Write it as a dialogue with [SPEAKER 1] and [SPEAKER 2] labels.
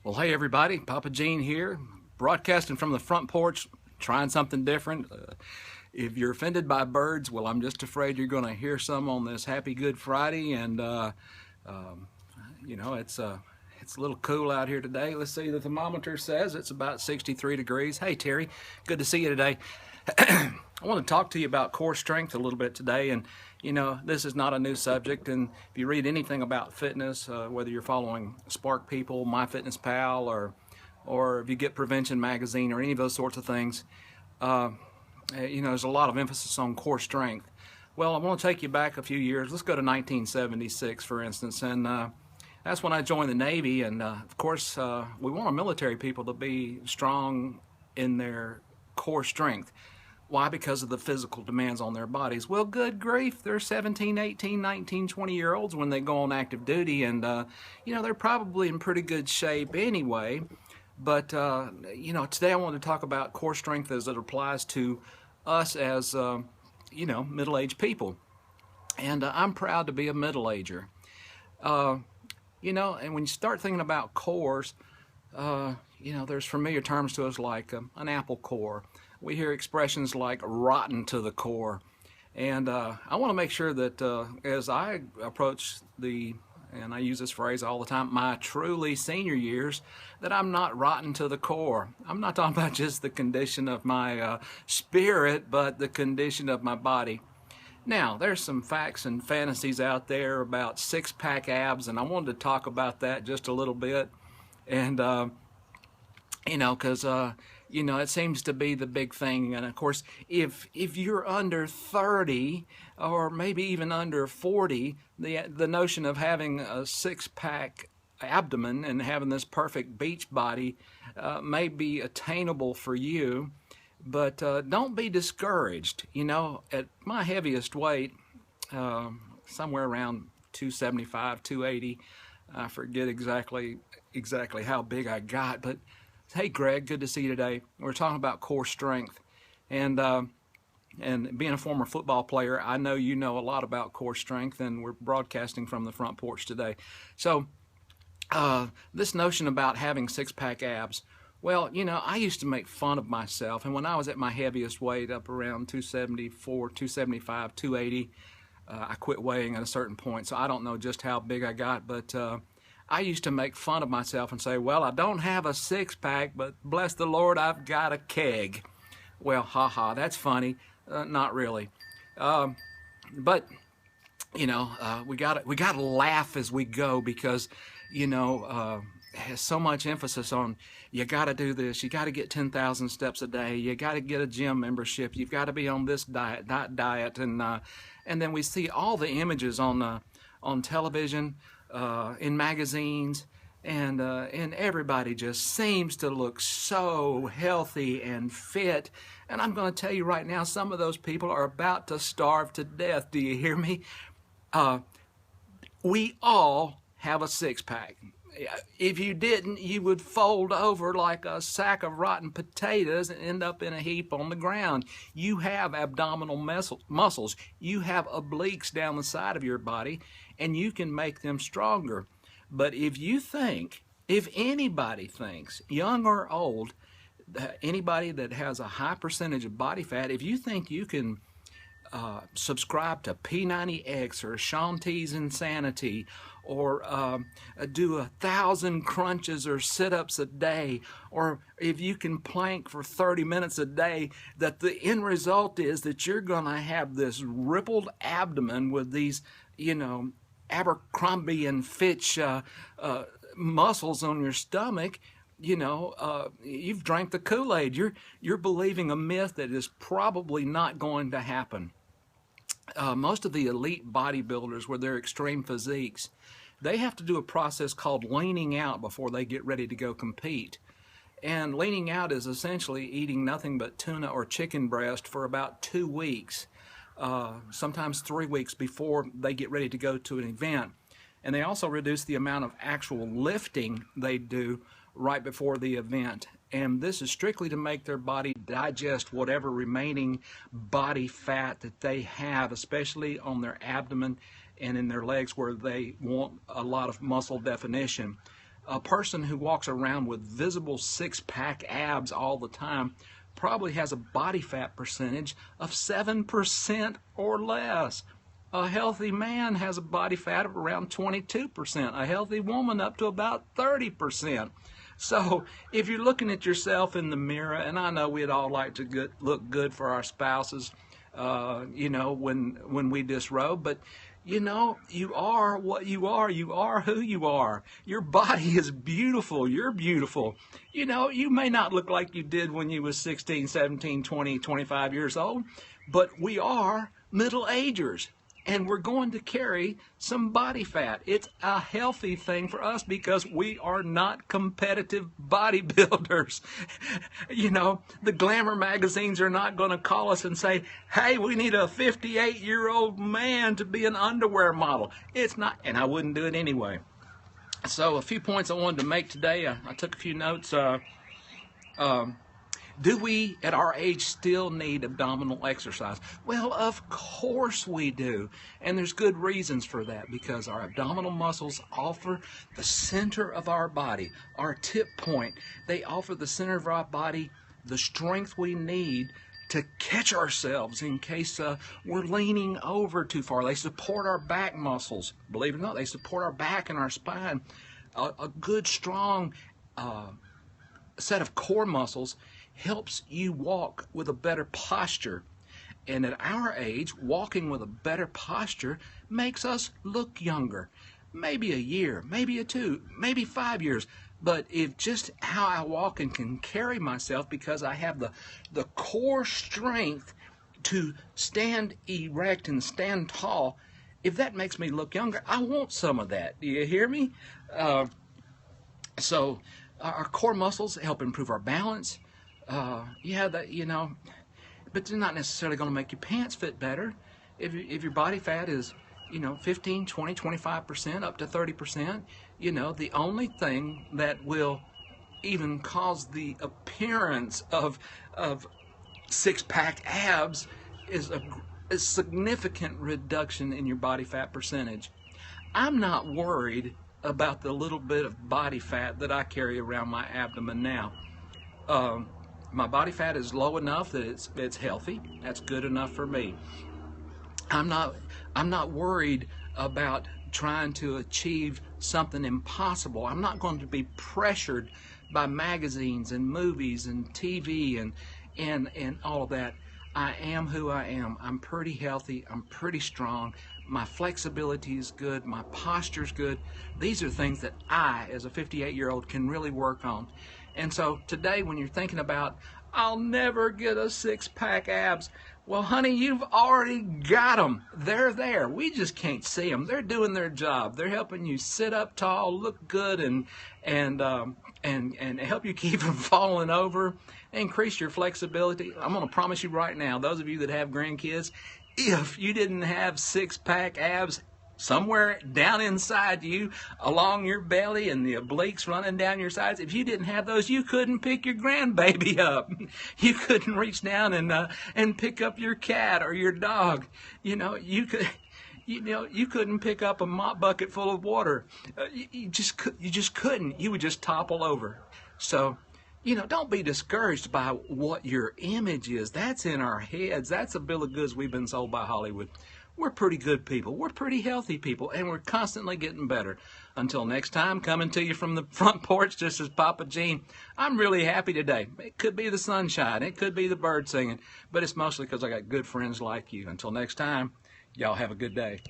[SPEAKER 1] Well, hey everybody, Papa Gene here, broadcasting from the front porch, trying something different. If you're offended by birds, well, I'm just afraid you're going to hear some on this Happy Good Friday, and um, it's a little cool out here today. Let's see, the thermometer says it's about 63 degrees. Hey Terry, good to see you today. I want to talk to you about core strength a little bit today, and this is not a new subject. And if you read anything about fitness, whether you're following Spark People, MyFitnessPal, or if you get Prevention Magazine or any of those sorts of things, there's a lot of emphasis on core strength. Well, I want to take you back a few years. Let's go to 1976, for instance, and that's when I joined the Navy. And of course, we want our military people to be strong in their core strength. Why? Because of the physical demands on their bodies. Well, good grief, they're 17, 18, 19, 20-year-olds when they go on active duty, and they're probably in pretty good shape anyway. But today I want to talk about core strength as it applies to us as middle-aged people. And I'm proud to be a middle-ager. And when you start thinking about cores, there's familiar terms to us like an apple core. We hear expressions like rotten to the core. And I want to make sure that as I approach and I use this phrase all the time, my truly senior years, that I'm not rotten to the core. I'm not talking about just the condition of my spirit, but the condition of my body. Now, there's some facts and fantasies out there about six-pack abs, and I wanted to talk about that just a little bit. And, because it seems to be the big thing. And of course, if you're under 30 or maybe even under 40, the notion of having a six-pack abdomen and having this perfect beach body may be attainable for you, but don't be discouraged. At my heaviest weight, somewhere around 275, 280, I forget exactly how big I got, but hey, Greg, good to see you today. We're talking about core strength, and being a former football player, I know you know a lot about core strength, and we're broadcasting from the front porch today. So this notion about having six-pack abs, well, I used to make fun of myself, and when I was at my heaviest weight, up around 274, 275, 280, I quit weighing at a certain point, so I don't know just how big I got, but I used to make fun of myself and say, well, I don't have a six-pack, but bless the Lord, I've got a keg. Well, haha, that's funny. Not really. But we gotta laugh as we go, because has so much emphasis on you got to do this, you got to get 10,000 steps a day, you got to get a gym membership, you've got to be on this diet, and then we see all the images on television, in magazines, and everybody just seems to look so healthy and fit. And I'm going to tell you right now, some of those people are about to starve to death. Do you hear me? We all have a six-pack. If you didn't, you would fold over like a sack of rotten potatoes and end up in a heap on the ground. You have abdominal muscles. You have obliques down the side of your body, and you can make them stronger. But if anybody thinks, young or old, anybody that has a high percentage of body fat, if you think you can subscribe to P90X or Shaun T's Insanity, or do 1,000 crunches or sit-ups a day, or if you can plank for 30 minutes a day, that the end result is that you're going to have this rippled abdomen with these, Abercrombie and Fitch muscles on your stomach, you've drank the Kool-Aid. You're believing a myth that is probably not going to happen. Most of the elite bodybuilders with their extreme physiques, they have to do a process called leaning out before they get ready to go compete. And leaning out is essentially eating nothing but tuna or chicken breast for about 2 weeks, sometimes 3 weeks before they get ready to go to an event. And they also reduce the amount of actual lifting they do right before the event. And this is strictly to make their body digest whatever remaining body fat that they have, especially on their abdomen and in their legs where they want a lot of muscle definition. A person who walks around with visible six-pack abs all the time probably has a body fat percentage of 7% or less. A healthy man has a body fat of around 22%. A healthy woman up to about 30%. So if you're looking at yourself in the mirror, and I know we'd all like to look good for our spouses, when we disrobe, but you are what you are. You are who you are. Your body is beautiful. You're beautiful. You may not look like you did when you was 16, 17, 20, 25 years old, but we are middle-agers. And we're going to carry some body fat. It's a healthy thing for us because we are not competitive bodybuilders. The glamour magazines are not going to call us and say, hey, we need a 58-year-old man to be an underwear model. It's not, and I wouldn't do it anyway. So a few points I wanted to make today. I took a few notes. Do we, at our age, still need abdominal exercise? Well, of course we do. And there's good reasons for that, because our abdominal muscles offer the center of our body, our tip point. They offer the center of our body the strength we need to catch ourselves in case we're leaning over too far. They support our back muscles. Believe it or not, they support our back and our spine. A good, strong set of core muscles helps you walk with a better posture. And at our age, walking with a better posture makes us look younger. Maybe a year, maybe a 2, maybe 5 years. But if just how I walk and can carry myself, because I have the core strength to stand erect and stand tall, if that makes me look younger, I want some of that. Do you hear me? So our core muscles help improve our balance. But they're not necessarily going to make your pants fit better. If your body fat is, 15, 20, 25%, up to 30%, the only thing that will even cause the appearance of six-pack abs is a significant reduction in your body fat percentage. I'm not worried about the little bit of body fat that I carry around my abdomen now. My body fat is low enough that it's healthy. That's good enough for me. I'm not worried about trying to achieve something impossible. I'm not going to be pressured by magazines and movies and TV and all of that. I am who I am. I'm pretty healthy. I'm pretty strong. My flexibility is good. My posture's good. These are things that I, as a 58-year-old, can really work on. And so today, when you're thinking about, I'll never get a six-pack abs, well, honey, you've already got them. They're there. We just can't see them. They're doing their job. They're helping you sit up tall, look good, and help you keep from falling over, increase your flexibility. I'm going to promise you right now, those of you that have grandkids, if you didn't have six-pack abs somewhere down inside you, along your belly and the obliques running down your sides, if you didn't have those, you couldn't pick your grandbaby up. You couldn't reach down and pick up your cat or your dog. You couldn't pick up a mop bucket full of water. You just couldn't. You would just topple over. So, don't be discouraged by what your image is. That's in our heads. That's a bill of goods we've been sold by Hollywood. We're pretty good people. We're pretty healthy people, and we're constantly getting better. Until next time, coming to you from the front porch, just as Papa Gene, I'm really happy today. It could be the sunshine. It could be the birds singing, but it's mostly because I got good friends like you. Until next time, y'all have a good day.